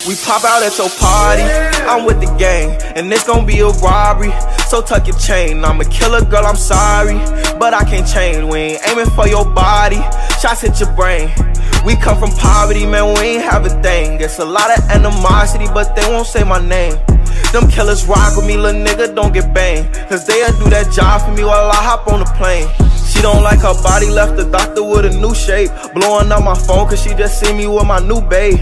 We pop out at your party, I'm with the gang, and it's gon' be a robbery. So tuck your chain, I'm a killer, girl, I'm sorry, but I can't change. We ain't aiming for your body, shots hit your brain. We come from poverty, man, we ain't have a thing. It's a lot of animosity, but they won't say my name. Them killers rock with me, little nigga, don't get banged, cause they'll do that job for me while I hop on the plane. She don't like her body, left the doctor with a new shape. Blowing up my phone cause she just see me with my new babe.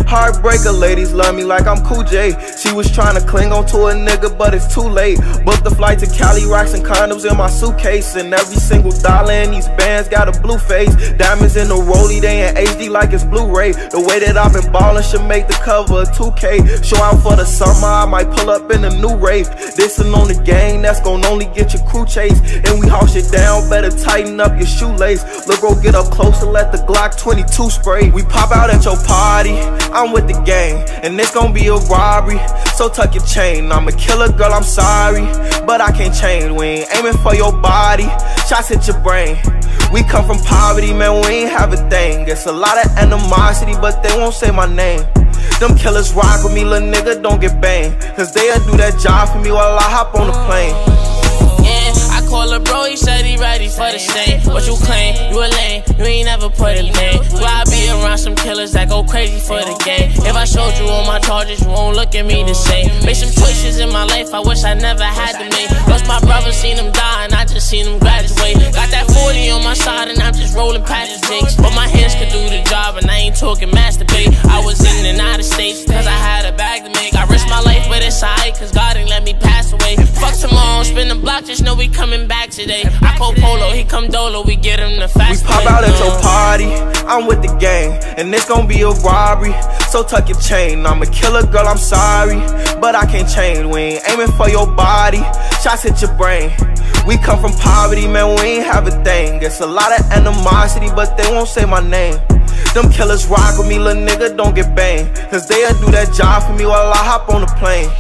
Heartbreaker, ladies love me like I'm Cool J. She was trying to cling on to a nigga, but it's too late. Booked the flight to Cali, rocks and condoms in my suitcase. And every single dollar in these bands got a blue face. Diamonds in the rollie, they in HD like it's Blu-ray. The way that I've been ballin' should make the cover of 2K. Show out for the summer, I might pull up in a new rave. Dissin' on the gang, that's gon' only get your crew chase. And we house it down, better tighten up your shoelace. Look, go get up close and let the Glock 22 spray. We pop out at your party, I'm with the gang, and it's gon' be a robbery. So tuck your chain, I'm a killer, girl, I'm sorry, but I can't change. We ain't aiming for your body, shots hit your brain. We come from poverty, man, we ain't have a thing. It's a lot of animosity, but they won't say my name. Them killers rock with me, little nigga, don't get banged, cause they'll do that job for me while I hop on the plane. Call a bro, he said he ready for the same. What you claim? You a lame, you ain't never put a name. Do I be around some killers that go crazy for the game? If I showed you all my charges, you won't look at me the same. Made some choices in my life I wish I never had to make. Lost my brother, seen him die, and I just seen him graduate. Got that 40 on my side, and I'm just rolling past the jakes. But my hands could do the job, and I ain't talking masturbate. I was in and out of states, cause I had a bag to make. I risked my life, but it's alright, cause God ain't let me pass away. Fuck tomorrow, spin the block, just know we coming back today. I call Polo, he come Dolo, we get him the fast. We pop out at your party, I'm with the gang, and it's gon' be a robbery. So tuck your chain, I'm a killer, girl, I'm sorry, but I can't change. We ain't aiming for your body, shots hit your brain. We come from poverty, man, we ain't have a thing. It's a lot of animosity, but they won't say my name. Them killers rock with me, little nigga, don't get banged, cause they'll do that job for me while I hop on the plane.